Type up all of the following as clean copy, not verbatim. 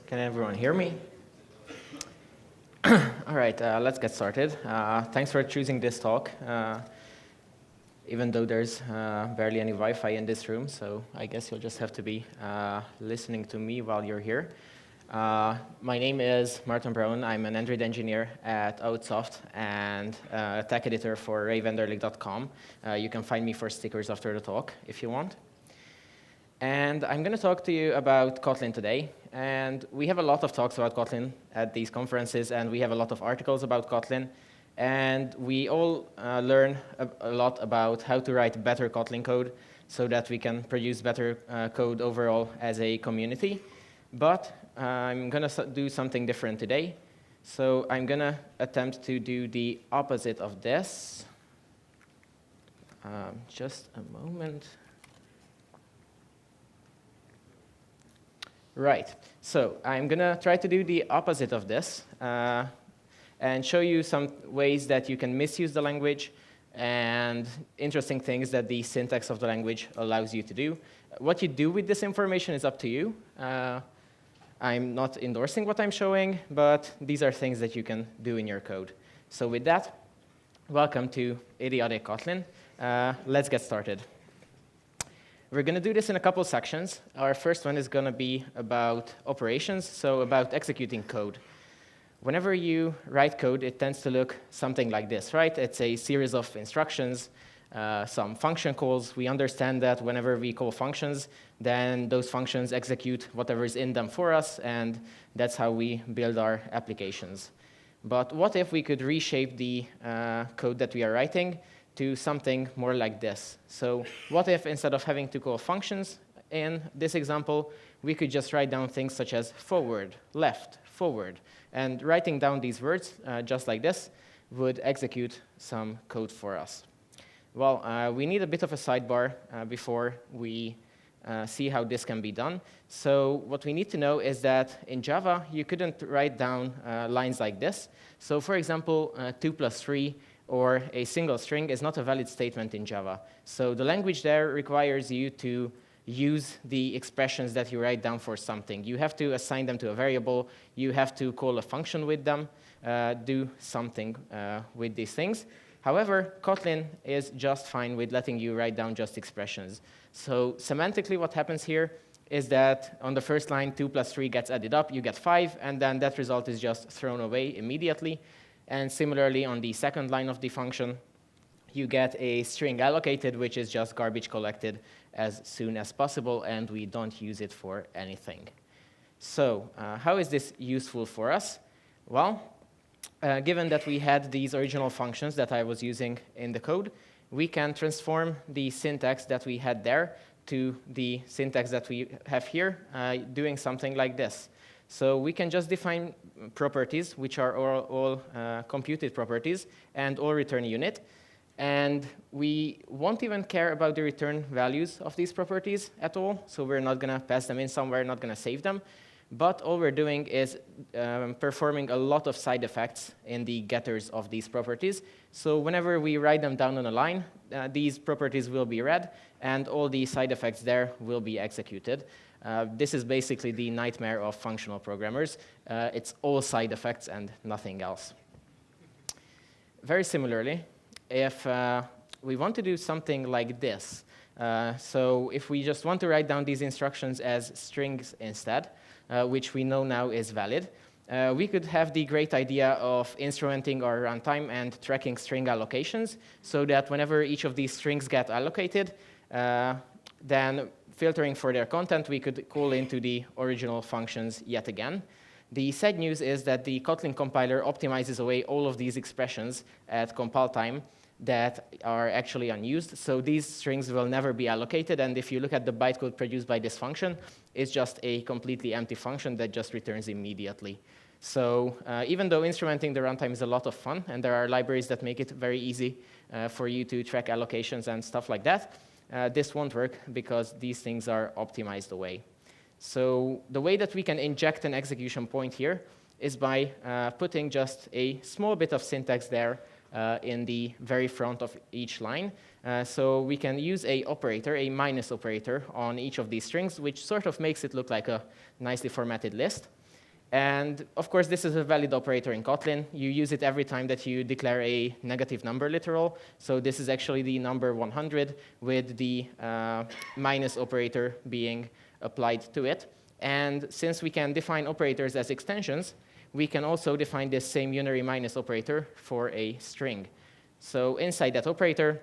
Can everyone hear me? All right, let's get started. Thanks for choosing this talk, even though there's barely any Wi-Fi in this room, so I guess you'll just have to be listening to me while you're here. My name is Marton Braun. I'm an Android engineer at Outsoft and a tech editor for ravendorlik.com. You can find me for stickers after the talk if you want. And I'm going to talk to you about Kotlin today. And we have a lot of talks about Kotlin at these conferences, and we have a lot of articles about Kotlin. And we all learn a lot about how to write better Kotlin code so that we can produce better code overall as a community. But I'm going to do something different today. So I'm going to attempt to do the opposite of this. Just a moment. Right, so I'm going to try to do the opposite of this and show you some ways that you can misuse the language and interesting things that the syntax of the language allows you to do. What you do with this information is up to you. I'm not endorsing what I'm showing, but these are things that you can do in your code. So with that, welcome to Idiotic Kotlin. Let's get started. We're going to do this in a couple sections. Our first one is going to be about operations, so about executing code. Whenever you write code, it tends to look something like this, right? It's a series of instructions, some function calls. We understand that whenever we call functions, then those functions execute whatever is in them for us, and that's how we build our applications. But what if we could reshape the code that we are writing to something more like this? So what if instead of having to call functions in this example, we could just write down things such as forward, left, forward. And writing down these words just like this would execute some code for us. Well, we need a bit of a sidebar before we see how this can be done. So what we need to know is that in Java, you couldn't write down lines like this. So for example, 2 plus 3 or a single string is not a valid statement in Java. So the language there requires you to use the expressions that you write down for something. You have to assign them to a variable. You have to call a function with them, do something with these things. However, Kotlin is just fine with letting you write down just expressions. So semantically, what happens here is that on the first line, 2 plus 3 gets added up, you get 5, and then that result is just thrown away immediately. And similarly, on the second line of the function, you get a string allocated, which is just garbage collected as soon as possible, and we don't use it for anything. So how is this useful for us? Well, given that we had these original functions that I was using in the code, we can transform the syntax that we had there to the syntax that we have here, doing something like this. So we can just define properties, which are all computed properties, and all return unit. And we won't even care about the return values of these properties at all. So we're not going to pass them in somewhere, not going to save them. But all we're doing is performing a lot of side effects in the getters of these properties. So whenever we write them down on a line, these properties will be read, and all the side effects there will be executed. This is basically the nightmare of functional programmers. It's all side effects and nothing else. Very similarly, if we want to do something like this, so if we just want to write down these instructions as strings instead, which we know now is valid, we could have the great idea of instrumenting our runtime and tracking string allocations so that whenever each of these strings get allocated, then filtering for their content, we could call into the original functions yet again. The sad news is that the Kotlin compiler optimizes away all of these expressions at compile time that are actually unused. So these strings will never be allocated. And if you look at the bytecode produced by this function, it's just a completely empty function that just returns immediately. So even though instrumenting the runtime is a lot of fun, and there are libraries that make it very easy for you to track allocations and stuff like that, this won't work because these things are optimized away. So the way that we can inject an execution point here is by putting just a small bit of syntax there in the very front of each line. So we can use a operator, a minus operator, on each of these strings, which sort of makes it look like a nicely formatted list. And of course, this is a valid operator in Kotlin. You use it every time that you declare a negative number literal. So this is actually the number 100 with the minus operator being applied to it. And since we can define operators as extensions, we can also define this same unary minus operator for a string. So inside that operator,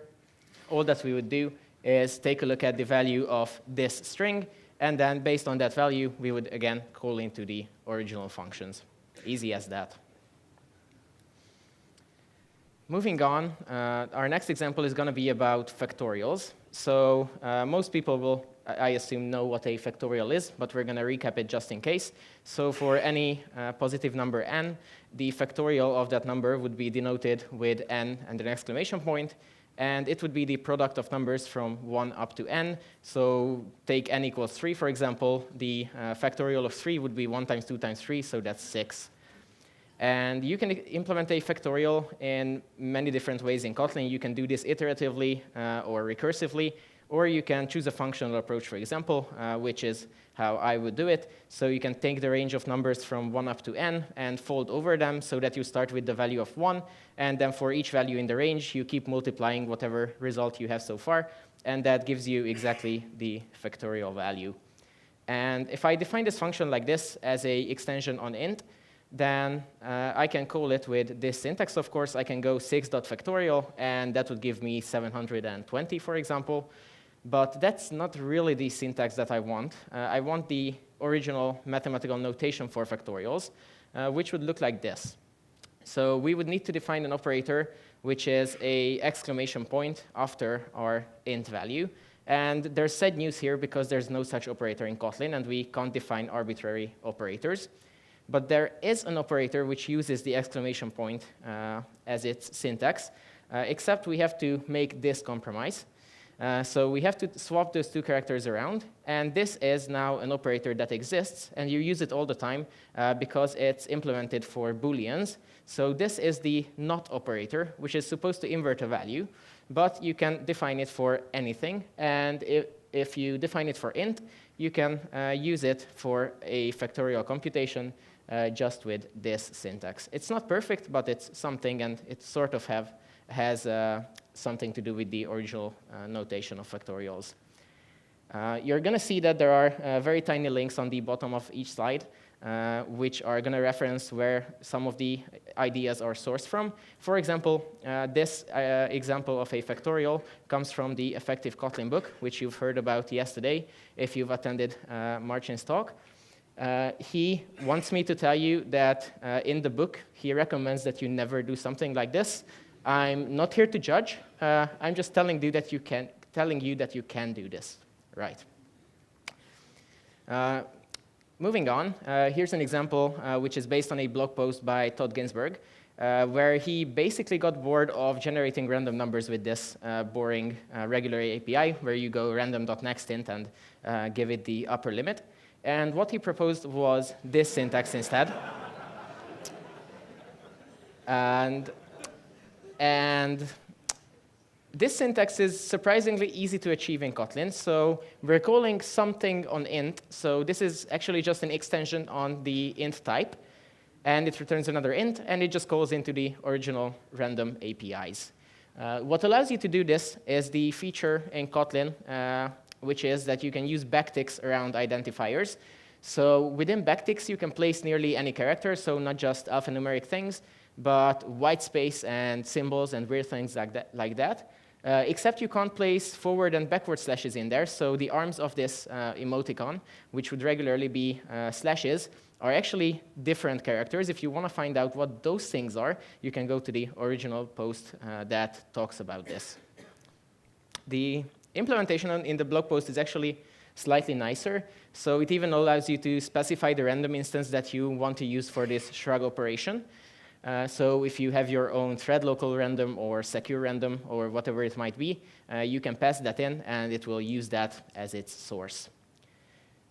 all that we would do is take a look at the value of this string, and then based on that value, we would again call into the original functions. Easy as that. Moving on, our next example is going to be about factorials. So most people will, I assume, know what a factorial is, but we're going to recap it just in case. So for any positive number n, the factorial of that number would be denoted with n and an exclamation point, and it would be the product of numbers from 1 up to n. So take n equals 3, for example. The factorial of 3 would be 1 times 2 times 3, so that's 6. And you can implement a factorial in many different ways in Kotlin. You can do this iteratively or recursively, or you can choose a functional approach, for example, which is how I would do it. So you can take the range of numbers from 1 up to n and fold over them so that you start with the value of 1. And then for each value in the range, you keep multiplying whatever result you have so far. And that gives you exactly the factorial value. And if I define this function like this as an extension on int, then I can call it with this syntax, of course. I can go 6.factorial, and that would give me 720, for example. But that's not really the syntax that I want. I want the original mathematical notation for factorials, which would look like this. So we would need to define an operator which is a exclamation point after our int value. And there's sad news here because there's no such operator in Kotlin, and we can't define arbitrary operators. But there is an operator which uses the exclamation point as its syntax, except we have to make this compromise. So we have to swap those two characters around, and this is now an operator that exists, and you use it all the time because it's implemented for Booleans. So this is the not operator, which is supposed to invert a value, but you can define it for anything, and if you define it for int, you can use it for a factorial computation just with this syntax. It's not perfect, but it's something, and it sort of has something to do with the original notation of factorials. You're going to see that there are very tiny links on the bottom of each slide, which are going to reference where some of the ideas are sourced from. For example, this example of a factorial comes from the Effective Kotlin book, which you've heard about yesterday if you've attended Marton's talk. He wants me to tell you that in the book, he recommends that you never do something like this. I'm not here to judge. I'm just telling you that you can do this. Right. Moving on, here's an example which is based on a blog post by Todd Ginsburg, where he basically got bored of generating random numbers with this boring regular API, where you go random.nextInt and give it the upper limit. And what he proposed was this syntax instead. And this syntax is surprisingly easy to achieve in Kotlin. So we're calling something on int. So this is actually just an extension on the int type. And it returns another int, and it just calls into the original random APIs. What allows you to do this is the feature in Kotlin, which is that you can use backticks around identifiers. So within backticks, you can place nearly any character, so not just alphanumeric things, but white space and symbols and weird things like that. Except you can't place forward and backward slashes in there, so the arms of this emoticon, which would regularly be slashes, are actually different characters. If you want to find out what those things are, you can go to the original post that talks about this. The implementation in the blog post is actually slightly nicer, so it even allows you to specify the random instance that you want to use for this shrug operation. So if you have your own thread local random or secure random or whatever it might be, you can pass that in, and it will use that as its source.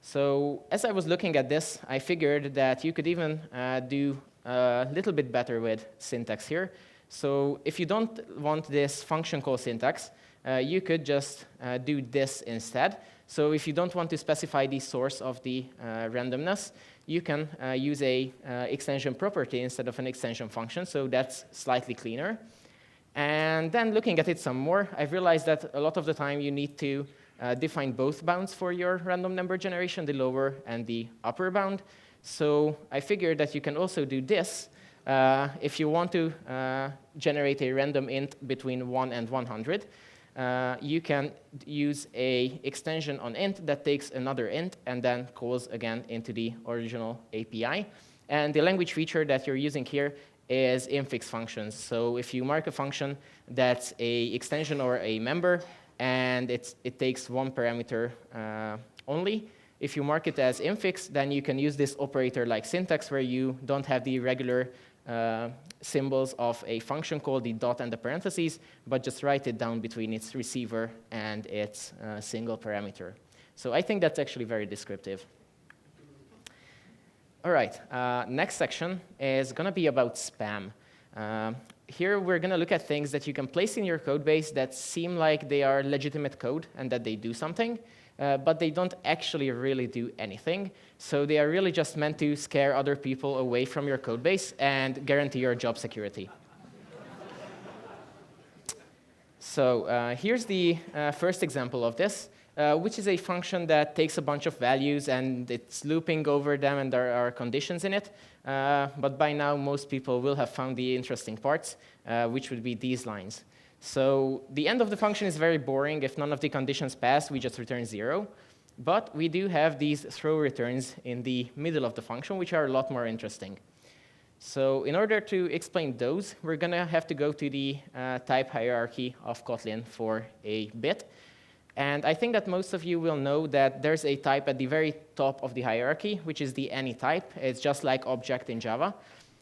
So as I was looking at this, I figured that you could even do a little bit better with syntax here. So if you don't want this function call syntax, you could just do this instead. So if you don't want to specify the source of the randomness, you can use a extension property instead of an extension function, so that's slightly cleaner. And then looking at it some more, I've realized that a lot of the time you need to define both bounds for your random number generation, the lower and the upper bound. So I figured that you can also do this. If you want to generate a random int between 1 and 100, you can use a extension on int that takes another int and then calls again into the original API. And the language feature that you're using here is infix functions. So if you mark a function that's a extension or a member, and it takes one parameter only, if you mark it as infix, then you can use this operator-like syntax where you don't have the regular symbols of a function called the dot and the parentheses, but just write it down between its receiver and its single parameter. So I think that's actually very descriptive. All right, next section is going to be about spam. Here we're going to look at things that you can place in your code base that seem like they are legitimate code and that they do something, but they don't actually really do anything. So they are really just meant to scare other people away from your code base and guarantee your job security. So here's the first example of this, which is a function that takes a bunch of values and it's looping over them and there are conditions in it. But by now, most people will have found the interesting parts, which would be these lines. So the end of the function is very boring. If none of the conditions pass, we just return 0. But we do have these throw returns in the middle of the function, which are a lot more interesting. So in order to explain those, we're going to have to go to the type hierarchy of Kotlin for a bit. And I think that most of you will know that there's a type at the very top of the hierarchy, which is the any type. It's just like object in Java.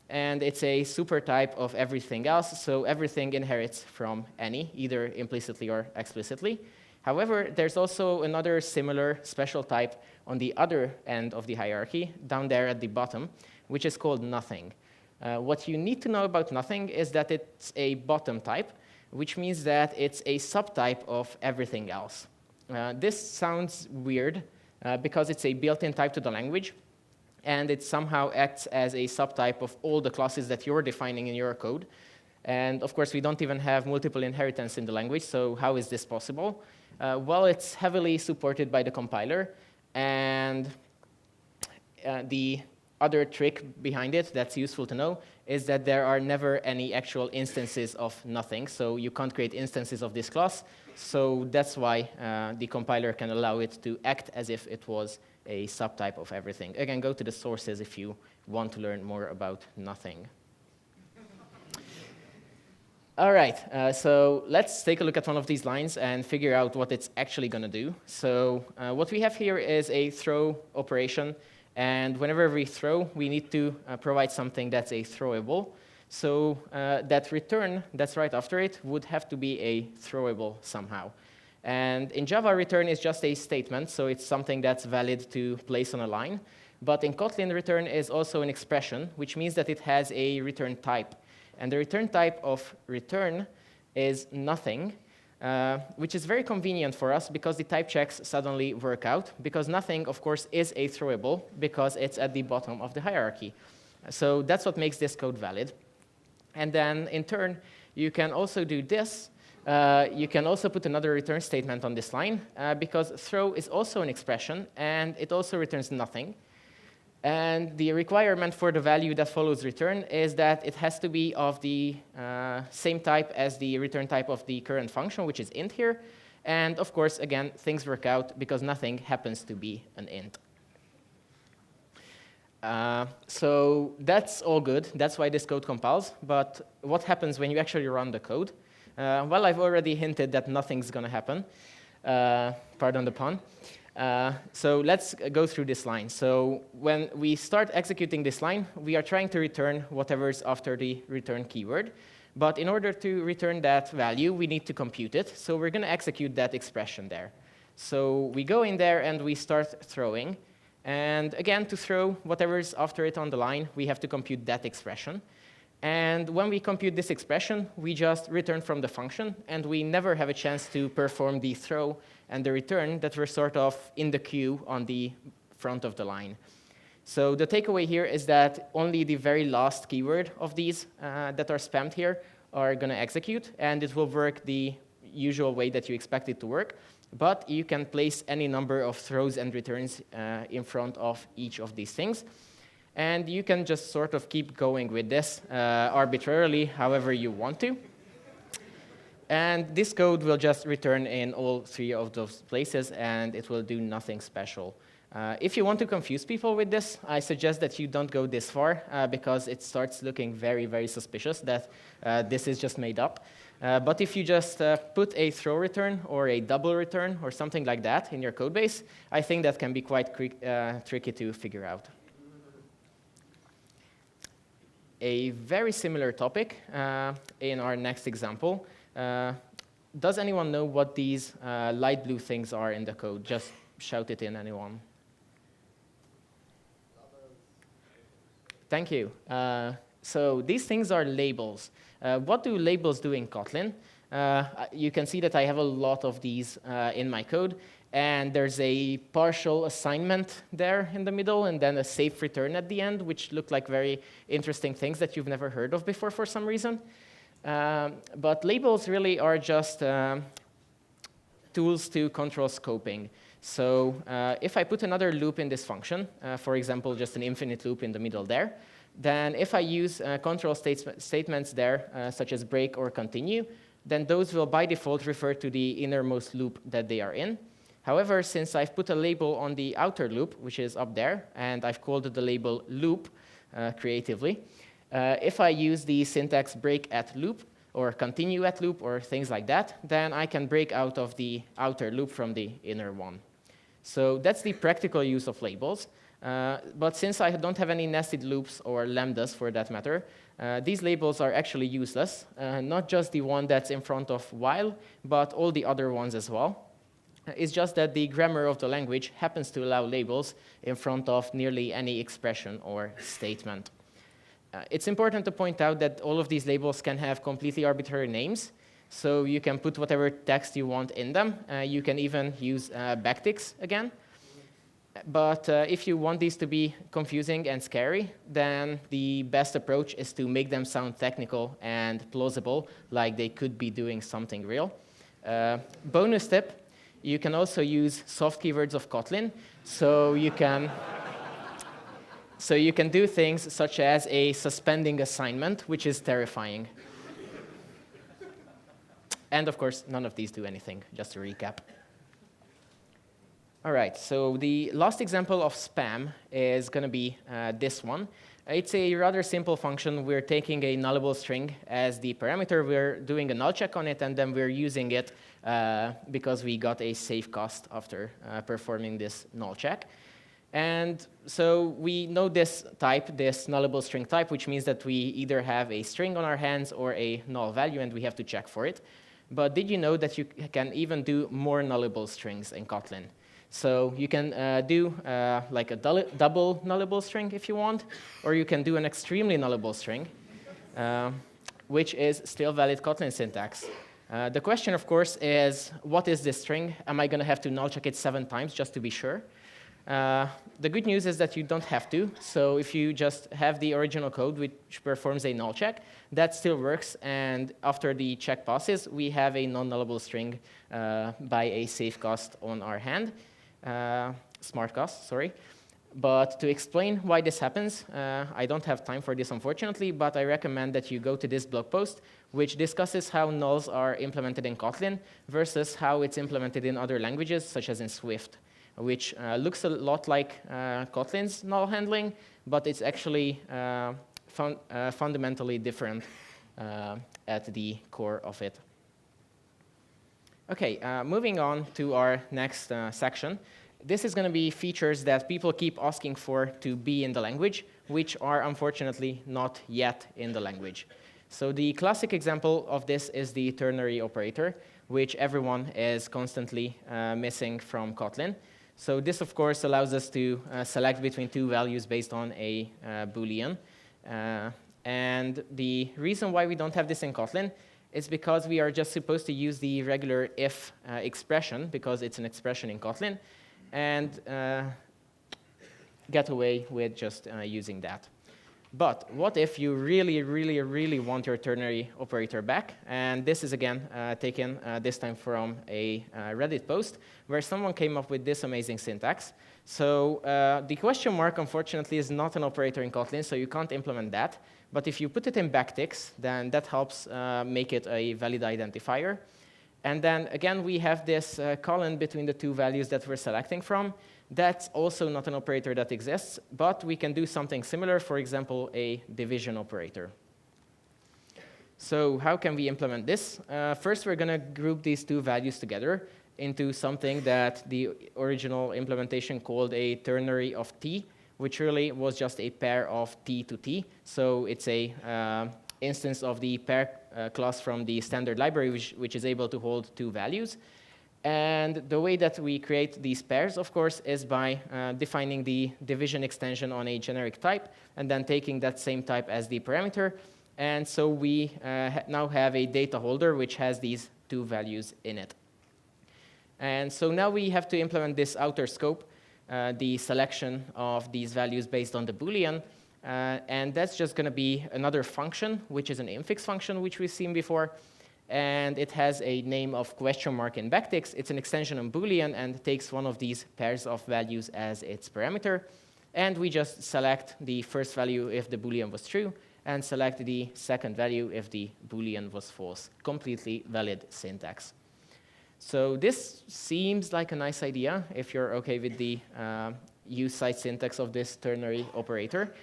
And it's a super type of everything else, so everything inherits from any, either implicitly or explicitly. However, there's also another similar special type on the other end of the hierarchy, down there at the bottom, which is called nothing. What you need to know about nothing is that it's a bottom type, which means that it's a subtype of everything else. This sounds weird because it's a built-in type to the language, and it somehow acts as a subtype of all the classes that you're defining in your code. And of course, we don't even have multiple inheritance in the language, so how is this possible? Well, it's heavily supported by the compiler, and the other trick behind it that's useful to know is that there are never any actual instances of nothing, so you can't create instances of this class, so that's why the compiler can allow it to act as if it was a subtype of everything. Again, go to the sources if you want to learn more about nothing. All right, so let's take a look at one of these lines and figure out what it's actually going to do. So what we have here is a throw operation, and whenever we throw, we need to provide something that's a throwable. So that return that's right after it would have to be a throwable somehow. And in Java, return is just a statement, so it's something that's valid to place on a line. But in Kotlin, return is also an expression, which means that it has a return type. And the return type of return is nothing, which is very convenient for us because the type checks suddenly work out, because nothing, of course, is a throwable because it's at the bottom of the hierarchy. So that's what makes this code valid. And then, in turn, you can also do this. You can also put another return statement on this line, because throw is also an expression, and it also returns nothing. And the requirement for the value that follows return is that it has to be of the same type as the return type of the current function, which is int here. And of course, again, things work out because nothing happens to be an int. So that's all good. That's why this code compiles. But what happens when you actually run the code? Well, I've already hinted that nothing's going to happen. Pardon the pun. So let's go through this line. So when we start executing this line, we are trying to return whatever's after the return keyword. But in order to return that value, we need to compute it. So we're going to execute that expression there. So we go in there and we start throwing. And again, to throw whatever's after it on the line, we have to compute that expression. And when we compute this expression, we just return from the function, and we never have a chance to perform the throw and the return that were sort of in the queue on the front of the line. So the takeaway here is that only the very last keyword of these that are spammed here are going to execute, and it will work the usual way that you expect it to work. But you can place any number of throws and returns in front of each of these things. And you can just sort of keep going with this arbitrarily, however you want to. And this code will just return in all three of those places, and it will do nothing special. If you want to confuse people with this, I suggest that you don't go this far, because it starts looking very, very suspicious that this is just made up. But if you just put a throw return or a double return or something like that in your code base, I think that can be quite tricky to figure out. A very similar topic in our next example. Does anyone know what these light blue things are in the code? Just shout it in, anyone. Thank you. So these things are labels. What do labels do in Kotlin? You can see that I have a lot of these in my code, and there's a partial assignment there in the middle, and then a safe return at the end, which look like very interesting things that you've never heard of before for some reason. But labels really are just tools to control scoping. So if I put another loop in this function, for example, just an infinite loop in the middle there, then if I use control statements there, such as break or continue, then those will by default refer to the innermost loop that they are in. However, since I've put a label on the outer loop, which is up there, and I've called the label loop creatively, if I use the syntax break at loop, or continue at loop, or things like that, then I can break out of the outer loop from the inner one. So that's the practical use of labels. But since I don't have any nested loops or lambdas for that matter, these labels are actually useless, not just the one that's in front of while, but all the other ones as well. It's just that the grammar of the language happens to allow labels in front of nearly any expression or statement. It's important to point out that all of these labels can have completely arbitrary names. So you can put whatever text you want in them. You can even use backticks again. But if you want these to be confusing and scary, then the best approach is to make them sound technical and plausible, like they could be doing something real. Bonus tip, you can also use soft keywords of Kotlin. So you can do things such as a suspending assignment, which is terrifying. And of course, none of these do anything, just to recap. All right, so the last example of spam is going to be this one. It's a rather simple function. We're taking a nullable string as the parameter. We're doing a null check on it, and then we're using it because we got a safe cost after performing this null check. And so we know this type, this nullable string type, which means that we either have a string on our hands or a null value, and we have to check for it. But did you know that you can even do more nullable strings in Kotlin? So you can do like a double nullable string if you want, or you can do an extremely nullable string, which is still valid Kotlin syntax. The question, of course, is what is this string? Am I going to have to null check it 7 times just to be sure? The good news is that you don't have to. So if you just have the original code which performs a null check, that still works. And after the check passes, we have a non-nullable string by a safe cost on our hand. Smart cost, sorry. But to explain why this happens, I don't have time for this, unfortunately, but I recommend that you go to this blog post, which discusses how nulls are implemented in Kotlin versus how it's implemented in other languages, such as in Swift, which looks a lot like Kotlin's null handling, but it's actually fundamentally different at the core of it. OK, moving on to our next section. This is going to be features that people keep asking for to be in the language, which are unfortunately not yet in the language. So the classic example of this is the ternary operator, which everyone is constantly missing from Kotlin. So this, of course, allows us to select between 2 values based on a Boolean. And the reason why we don't have this in Kotlin is because we are just supposed to use the regular if expression, because it's an expression in Kotlin, and get away with just using that. But what if you really, really, really want your ternary operator back? And this is, again, taken this time from a Reddit post where someone came up with this amazing syntax. So the question mark, unfortunately, is not an operator in Kotlin, so you can't implement that. But if you put it in backticks, then that helps make it a valid identifier. And then, again, we have this colon between the two values that we're selecting from. That's also not an operator that exists, but we can do something similar, for example, a division operator. So how can we implement this? First, we're going to group these two values together into something that the original implementation called a ternary of t, which really was just a pair of t to t. So it's a instance of the pair class from the standard library, which is able to hold two values. And the way that we create these pairs, of course, is by defining the division extension on a generic type, and then taking that same type as the parameter. And so we now have a data holder which has these two values in it. And so now we have to implement this outer scope, the selection of these values based on the Boolean. And that's just going to be another function, which is an infix function, which we've seen before. And it has a name of question mark in backticks. It's an extension on Boolean and takes one of these pairs of values as its parameter. And we just select the first value if the Boolean was true, and select the second value if the Boolean was false. Completely valid syntax. So this seems like a nice idea if you're OK with the use site syntax of this ternary operator.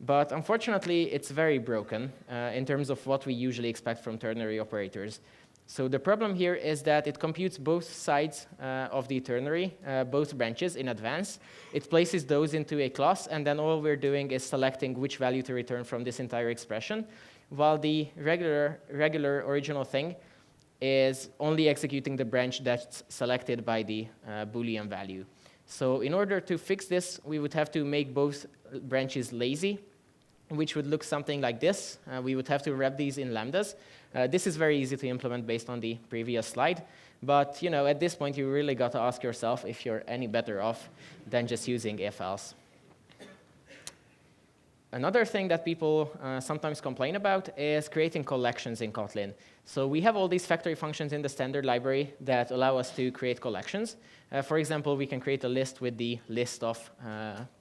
But unfortunately, it's very broken in terms of what we usually expect from ternary operators. So the problem here is that it computes both sides of the ternary, both branches in advance. It places those into a class, and then all we're doing is selecting which value to return from this entire expression, while the regular original thing is only executing the branch that's selected by the Boolean value. So in order to fix this, we would have to make both branches lazy, which would look something like this. We would have to wrap these in lambdas. This is very easy to implement based on the previous slide. But at this point, you really got to ask yourself if you're any better off than just using if-else. Another thing that people sometimes complain about is creating collections in Kotlin. So we have all these factory functions in the standard library that allow us to create collections. For example, we can create a list with the list of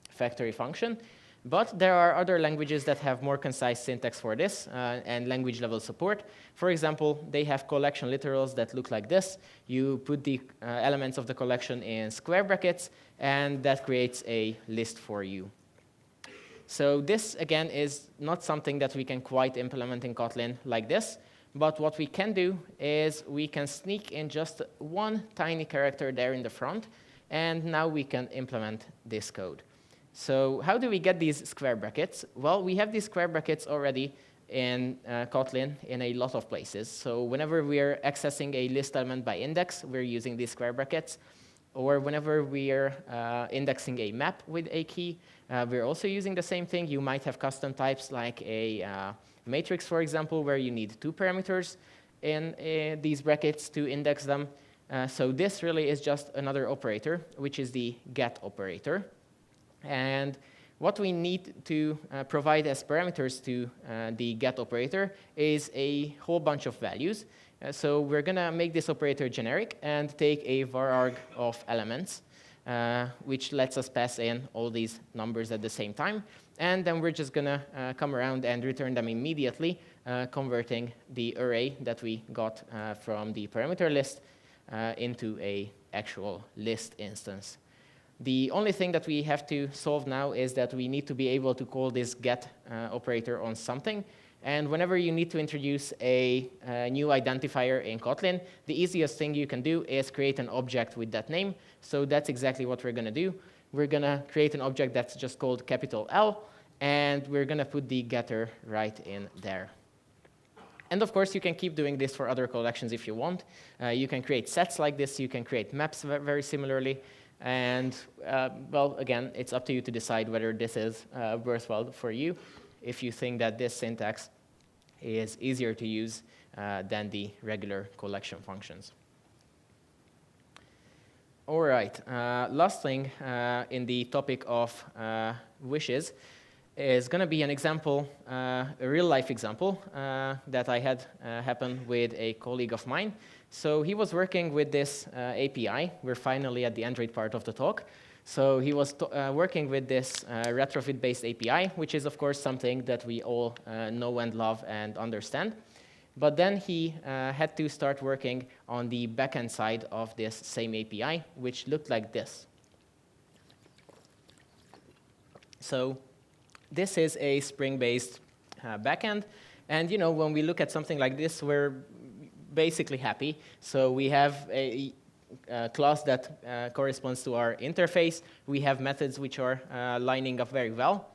factory function. But there are other languages that have more concise syntax for this and language level support. For example, they have collection literals that look like this. You put the elements of the collection in square brackets, and that creates a list for you. So this, again, is not something that we can quite implement in Kotlin like this. But what we can do is we can sneak in just one tiny character there in the front, and now we can implement this code. So how do we get these square brackets? Well, we have these square brackets already in Kotlin in a lot of places. So whenever we're accessing a list element by index, we're using these square brackets. Or whenever we're indexing a map with a key, we're also using the same thing. You might have custom types like a matrix, for example, where you need two parameters in these brackets to index them. So this really is just another operator, which is the get operator. And what we need to provide as parameters to the get operator is a whole bunch of values. So we're going to make this operator generic and take a vararg of elements, which lets us pass in all these numbers at the same time. And then we're just going to come around and return them immediately, converting the array that we got from the parameter list into an actual list instance. The only thing that we have to solve now is that we need to be able to call this get operator on something. And whenever you need to introduce a new identifier in Kotlin, the easiest thing you can do is create an object with that name. So that's exactly what we're going to do. We're going to create an object that's just called capital L, and we're going to put the getter right in there. And of course, you can keep doing this for other collections if you want. You can create sets like this. You can create maps very similarly. And well, again, it's up to you to decide whether this is worthwhile for you. If you think that this syntax is easier to use than the regular collection functions. All right, last thing in the topic of wishes is going to be an example, a real-life example that I had happen with a colleague of mine. So he was working with this API. We're finally at the Android part of the talk. So he was working with this retrofit-based API, which is, of course, something that we all know and love and understand. But then he had to start working on the backend side of this same API, which looked like this. So this is a Spring-based backend. And when we look at something like this, we're basically happy. So we have a class that corresponds to our interface. We have methods which are lining up very well.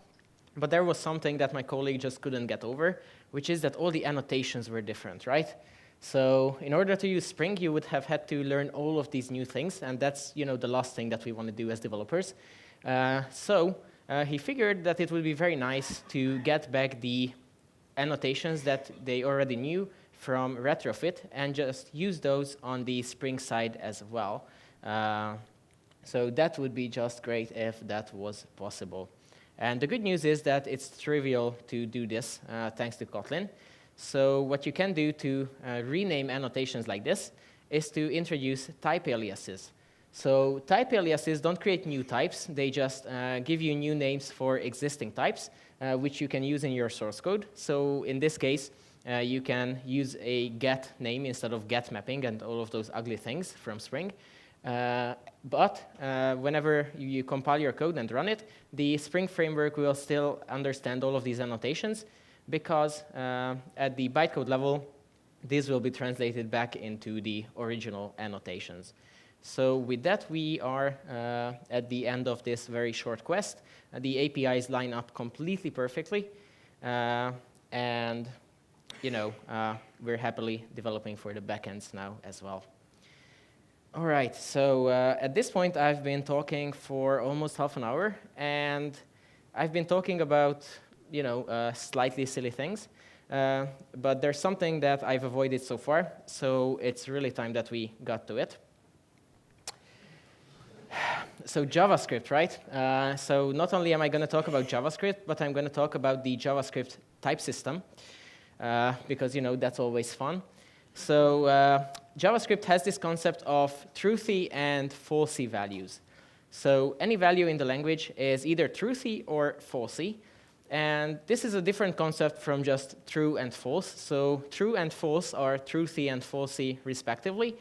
But there was something that my colleague just couldn't get over, which is that all the annotations were different, right? So in order to use Spring, you would have had to learn all of these new things, and that's the last thing that we want to do as developers. So he figured that it would be very nice to get back the annotations that they already knew from retrofit and just use those on the Spring side as well. So that would be just great if that was possible. And the good news is that it's trivial to do this thanks to Kotlin. So what you can do to rename annotations like this is to introduce type aliases. So type aliases don't create new types. They just give you new names for existing types, which you can use in your source code. So in this case, you can use a get name instead of get mapping and all of those ugly things from Spring. But whenever you compile your code and run it, the Spring framework will still understand all of these annotations because at the bytecode level, these will be translated back into the original annotations. So with that, we are at the end of this very short quest. The APIs line up completely perfectly. And we're happily developing for the backends now as well. All right, so at this point, I've been talking for almost half an hour, and I've been talking about, slightly silly things, but there's something that I've avoided so far, so it's really time that we got to it. So JavaScript, right? So not only am I going to talk about JavaScript, but I'm going to talk about the JavaScript type system, because, that's always fun. So JavaScript has this concept of truthy and falsy values. So any value in the language is either truthy or falsy. And this is a different concept from just true and false. So true and false are truthy and falsy respectively.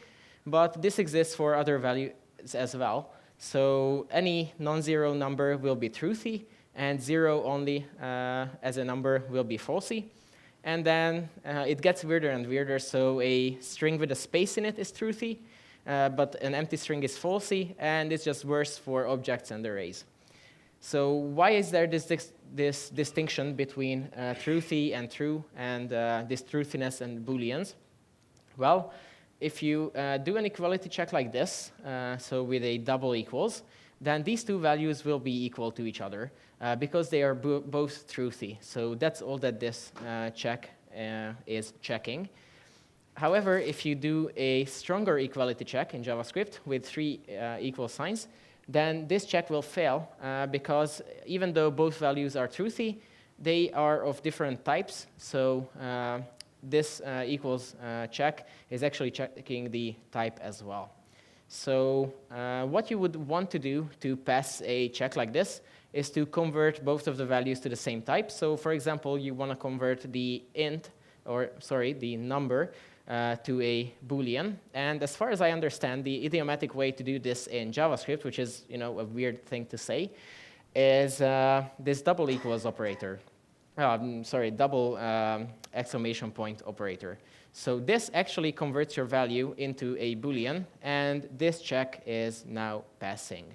But this exists for other values as well. So any non-zero number will be truthy, and 0 only as a number will be falsy. And then it gets weirder and weirder. So a string with a space in it is truthy, but an empty string is falsy, and it's just worse for objects and arrays. So why is there this distinction between truthy and true, and this truthiness and booleans? Well, if you do an equality check like this, so with a double equals, then these two values will be equal to each other because they are both truthy. So that's all that this check is checking. However, if you do a stronger equality check in JavaScript with 3 equal signs, then this check will fail because even though both values are truthy, they are of different types. So this equals check is actually checking the type as well. So what you would want to do to pass a check like this is to convert both of the values to the same type. So for example, you want to convert the the number to a Boolean. And as far as I understand, the idiomatic way to do this in JavaScript, which is a weird thing to say, is this double equals operator. Double exclamation point operator. So this actually converts your value into a Boolean, and this check is now passing.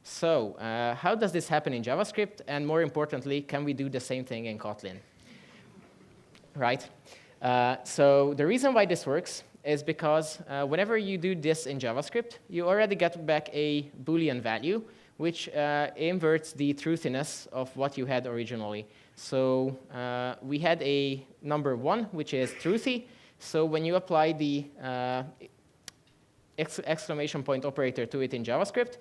So how does this happen in JavaScript? And more importantly, can we do the same thing in Kotlin? Right? So the reason why this works is because whenever you do this in JavaScript, you already get back a Boolean value, which inverts the truthiness of what you had originally. So we had a number 1, which is truthy. So when you apply the exclamation point operator to it in JavaScript,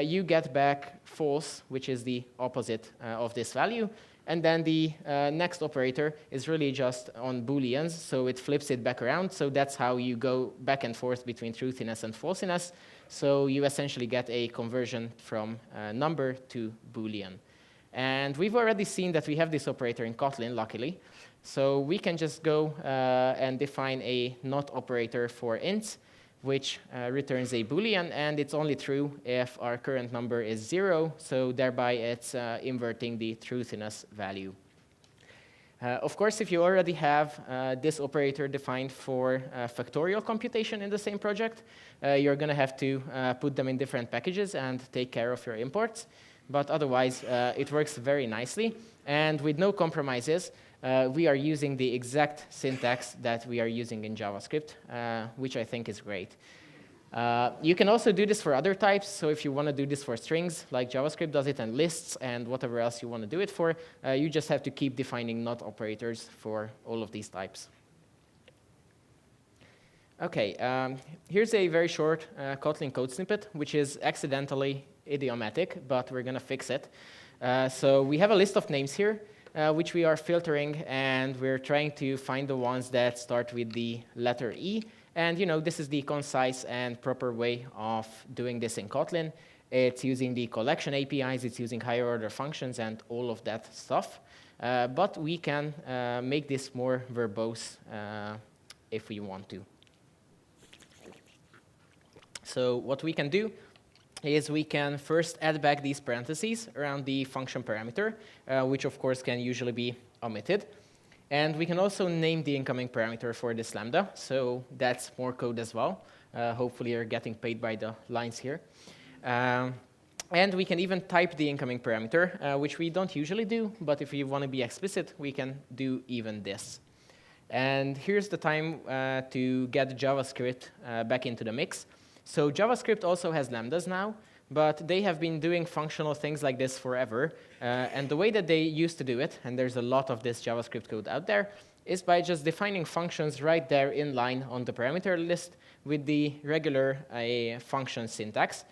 you get back false, which is the opposite of this value. And then the next operator is really just on Booleans, so it flips it back around. So that's how you go back and forth between truthiness and falsiness. So you essentially get a conversion from number to Boolean. And we've already seen that we have this operator in Kotlin, luckily. So we can just go and define a not operator for ints, which returns a Boolean, and it's only true if our current number is 0, so thereby it's inverting the truthiness value. Of course, if you already have this operator defined for factorial computation in the same project, you're going to have to put them in different packages and take care of your imports. But otherwise, it works very nicely. And with no compromises, we are using the exact syntax that we are using in JavaScript, which I think is great. You can also do this for other types. So if you want to do this for strings, like JavaScript does it, and lists, and whatever else you want to do it for, you just have to keep defining not operators for all of these types. OK, here's a very short Kotlin code snippet, which is accidentally idiomatic, but we're going to fix it. So we have a list of names here, which we are filtering, and we're trying to find the ones that start with the letter E. And this is the concise and proper way of doing this in Kotlin. It's using the collection APIs, it's using higher order functions, and all of that stuff. But we can make this more verbose if we want to. So what we can do is we can first add back these parentheses around the function parameter, which of course can usually be omitted. And we can also name the incoming parameter for this lambda, so that's more code as well. Hopefully you're getting paid by the lines here. And we can even type the incoming parameter, which we don't usually do, but if we want to be explicit, we can do even this. And here's the time to get JavaScript back into the mix. So JavaScript also has lambdas now, but they have been doing functional things like this forever. And the way that they used to do it, and there's a lot of this JavaScript code out there, is by just defining functions right there in line on the parameter list with the regular function syntax.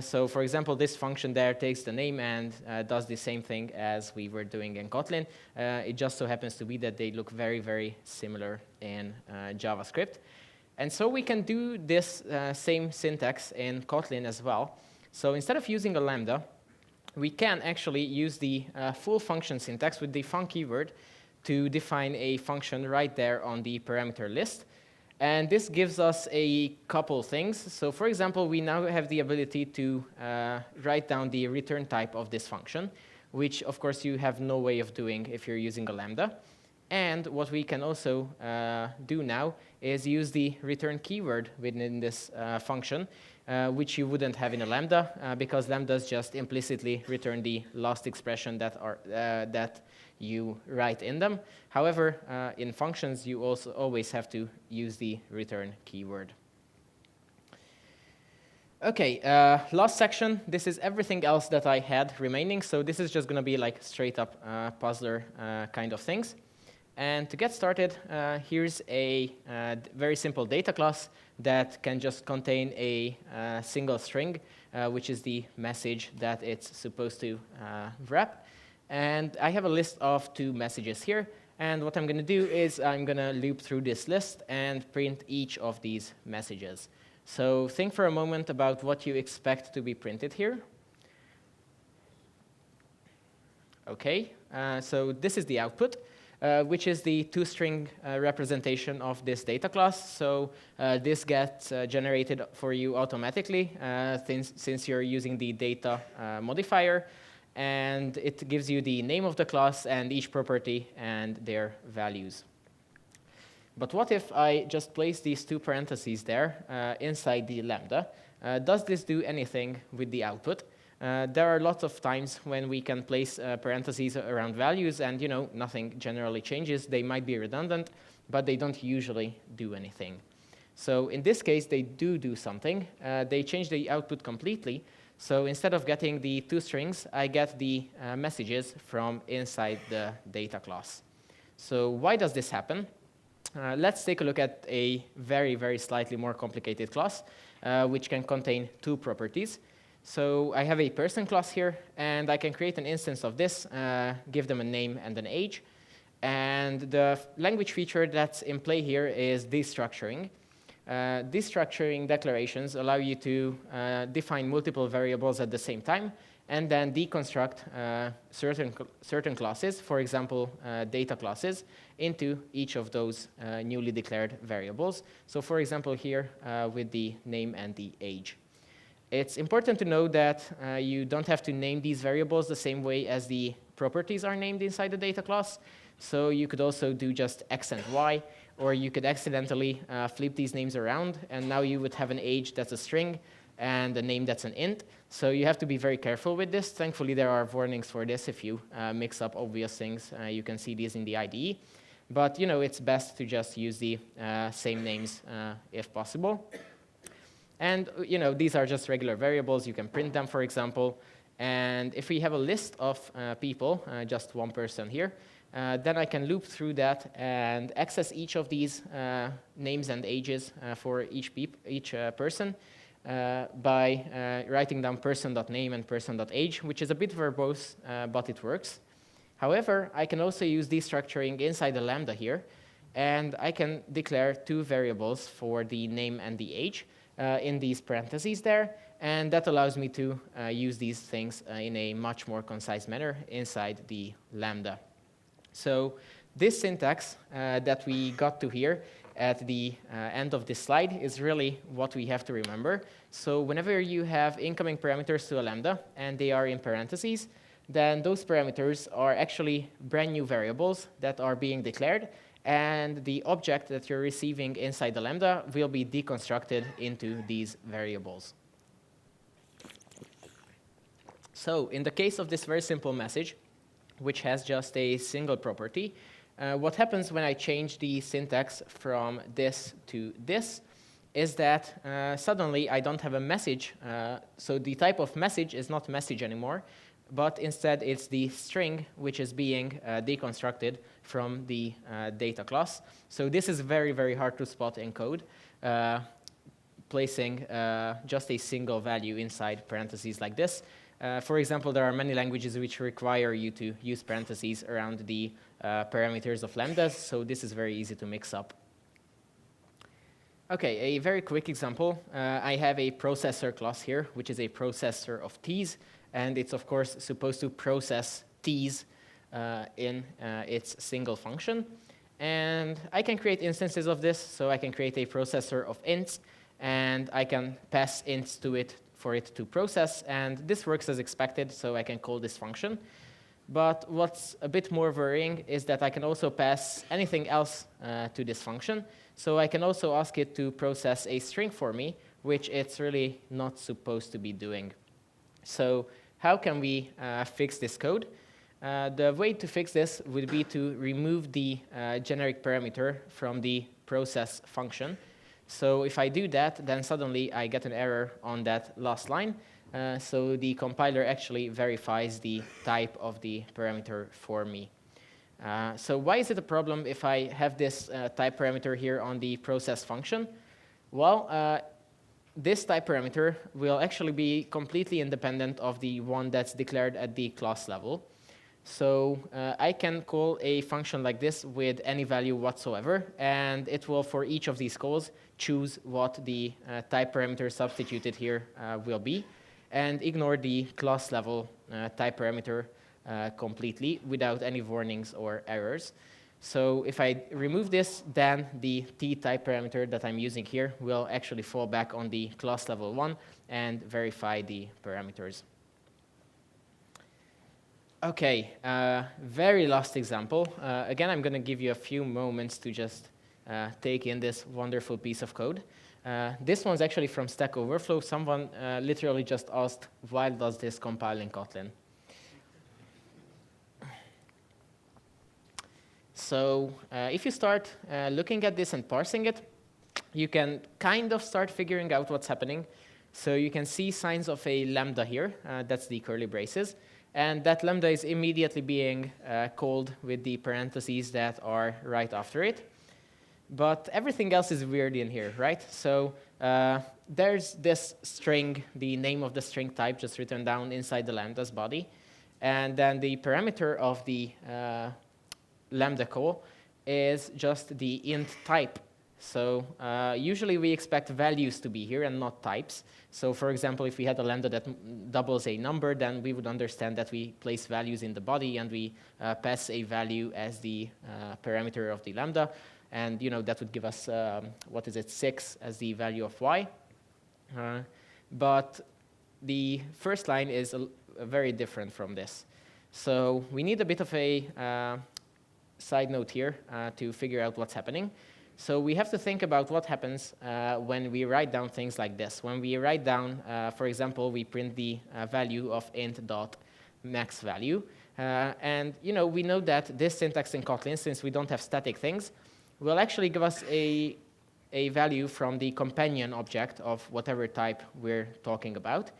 So for example, this function there takes the name and does the same thing as we were doing in Kotlin. It just so happens to be that they look very, very similar in JavaScript. And so we can do this same syntax in Kotlin as well. So instead of using a lambda, we can actually use the full function syntax with the func keyword to define a function right there on the parameter list. And this gives us a couple things. So for example, we now have the ability to write down the return type of this function, which of course you have no way of doing if you're using a lambda. And what we can also do now is use the return keyword within this function, which you wouldn't have in a lambda, because lambdas just implicitly return the last expression that you write in them. However, in functions, you also always have to use the return keyword. OK, last section. This is everything else that I had remaining. So this is just going to be like straight up puzzler kind of things. And to get started, here's a very simple data class that can just contain a single string, which is the message that it's supposed to wrap. And I have a list of 2 messages here. And what I'm going to do is I'm going to loop through this list and print each of these messages. So think for a moment about what you expect to be printed here. OK, so this is the output. Which is the 2-string representation of this data class. So this gets generated for you automatically since you're using the data modifier. And it gives you the name of the class and each property and their values. But what if I just place these 2 parentheses there inside the lambda? Does this do anything with the output? There are lots of times when we can place parentheses around values and nothing generally changes. They might be redundant, but they don't usually do anything. So in this case, they do something. They change the output completely. So instead of getting the 2 strings, I get the messages from inside the data class. So why does this happen? Let's take a look at a very, very slightly more complicated class, which can contain 2 properties. So I have a person class here, and I can create an instance of this, give them a name and an age. And the language feature that's in play here is destructuring. Destructuring declarations allow you to define multiple variables at the same time, and then deconstruct certain classes, for example, data classes, into each of those newly declared variables. So for example here, with the name and the age. It's important to know that you don't have to name these variables the same way as the properties are named inside the data class. So you could also do just X and Y, or you could accidentally flip these names around, and now you would have an age that's a string and a name that's an int. So you have to be very careful with this. Thankfully, there are warnings for this if you mix up obvious things. You can see these in the IDE. But it's best to just use the same names if possible. And these are just regular variables. You can print them, for example. And if we have a list of people, just one person here, then I can loop through that and access each of these names and ages for each person by writing down person.name and person.age, which is a bit verbose, but it works. However, I can also use destructuring inside the lambda here, and I can declare 2 variables for the name and the age in these parentheses there, and that allows me to use these things in a much more concise manner inside the lambda. So this syntax that we got to here at the end of this slide is really what we have to remember. So whenever you have incoming parameters to a lambda and they are in parentheses, then those parameters are actually brand new variables that are being declared, and the object that you're receiving inside the lambda will be deconstructed into these variables. So in the case of this very simple message, which has just a single property, what happens when I change the syntax from this to this is that suddenly I don't have a message. So the type of message is not message anymore, but instead it's the string which is being deconstructed from the data class. So this is very, very hard to spot in code, placing just a single value inside parentheses like this. For example, there are many languages which require you to use parentheses around the parameters of lambdas, so this is very easy to mix up. Okay, a very quick example. I have a processor class here, which is a processor of t's, and it's of course supposed to process t's in its single function. And I can create instances of this, so I can create a processor of ints, and I can pass ints to it for it to process, and this works as expected, so I can call this function. But what's a bit more worrying is that I can also pass anything else to this function. So I can also ask it to process a string for me, which it's really not supposed to be doing. So how can we fix this code? The way to fix this would be to remove the generic parameter from the process function. So if I do that, then suddenly I get an error on that last line. So the compiler actually verifies the type of the parameter for me. So why is it a problem if I have this type parameter here on the process function? Well, this type parameter will actually be completely independent of the one that's declared at the class level. So I can call a function like this with any value whatsoever, and it will, for each of these calls, choose what the type parameter substituted here will be, and ignore the class level type parameter completely without any warnings or errors. So if I remove this, then the t type parameter that I'm using here will actually fall back on the class level one and verify the parameters. Okay, very last example. Again, I'm going to give you a few moments to just take in this wonderful piece of code. This one's actually from Stack Overflow. Someone literally just asked, why does this compile in Kotlin? So if you start looking at this and parsing it, you can kind of start figuring out what's happening. So you can see signs of a lambda here. That's the curly braces. And that lambda is immediately being called with the parentheses that are right after it. But everything else is weird in here, right? So there's this string, the name of the string type just written down inside the lambda's body. And then the parameter of the lambda call is just the int type. So usually we expect values to be here and not types. So for example, if we had a lambda that doubles a number, then we would understand that we place values in the body and we pass a value as the parameter of the lambda. And that would give us, 6 as the value of y. But the first line is very different from this. So we need a bit of a side note here to figure out what's happening. So we have to think about what happens when we write down things like this. When we write down, for example, we print the value of int.max value. And we know that this syntax in Kotlin, since we don't have static things, will actually give us a value from the companion object of whatever type we're talking about.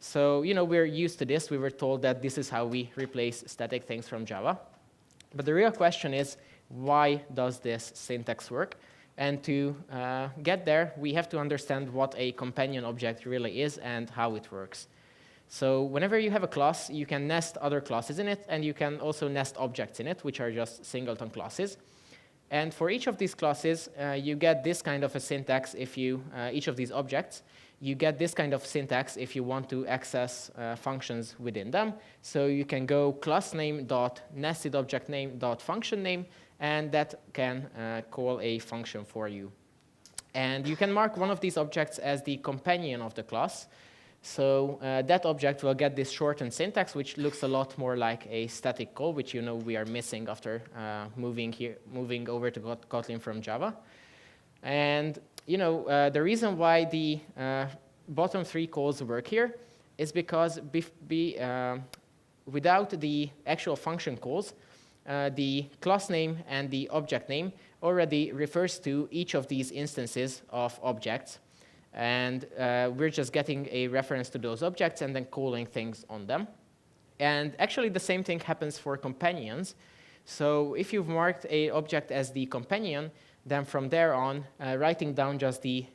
So we're used to this. We were told that this is how we replace static things from Java. But the real question is, why does this syntax work? And to get there, we have to understand what a companion object really is and how it works. So whenever you have a class, you can nest other classes in it, and you can also nest objects in it, which are just singleton classes. And for each of these classes, you get this kind of a syntax if you, each of these objects, you get this kind of syntax if you want to access functions within them. So you can go class name dot nested object name dot function name, and that can call a function for you. And you can mark one of these objects as the companion of the class. So that object will get this shortened syntax, which looks a lot more like a static call, which we are missing after moving over to Kotlin from Java. And the reason why the bottom three calls work here is because without the actual function calls, the class name and the object name already refers to each of these instances of objects. And we're just getting a reference to those objects and then calling things on them. And actually, the same thing happens for companions. So if you've marked an object as the companion, then from there on, writing down just the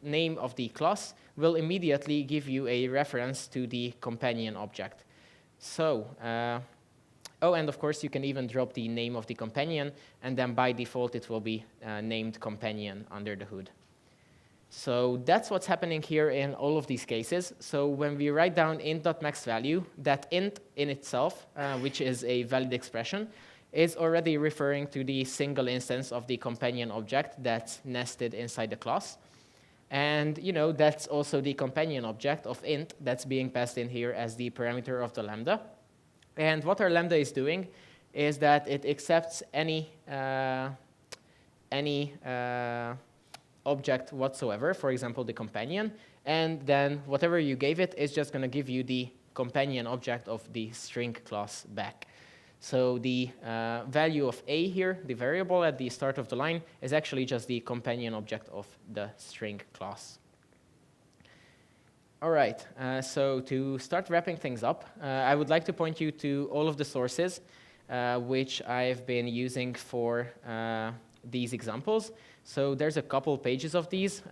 name of the class will immediately give you a reference to the companion object. So, oh, and of course, you can even drop the name of the companion, and then by default, it will be named companion under the hood. So that's what's happening here in all of these cases. So when we write down int.max value, that int in itself, which is a valid expression, is already referring to the single instance of the companion object that's nested inside the class. And that's also the companion object of int that's being passed in here as the parameter of the lambda. And what our lambda is doing is that it accepts any object whatsoever, for example, the companion, and then whatever you gave it is just going to give you the companion object of the string class back. So the value of a here, the variable at the start of the line, is actually just the companion object of the string class. All right, so to start wrapping things up, I would like to point you to all of the sources which I've been using for these examples. So there's a couple pages of these,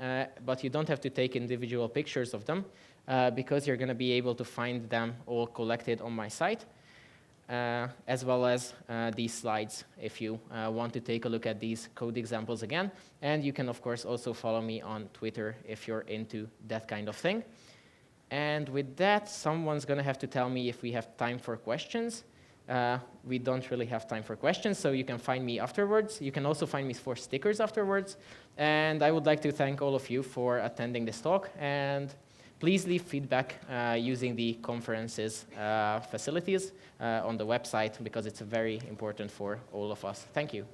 but you don't have to take individual pictures of them because you're going to be able to find them all collected on my site, as well as these slides if you want to take a look at these code examples again. And you can, of course, also follow me on Twitter if you're into that kind of thing. And with that, someone's going to have to tell me if we have time for questions. We don't really have time for questions, so you can find me afterwards. You can also find me for stickers afterwards. And I would like to thank all of you for attending this talk. And please leave feedback using the conference's facilities on the website, because it's very important for all of us. Thank you.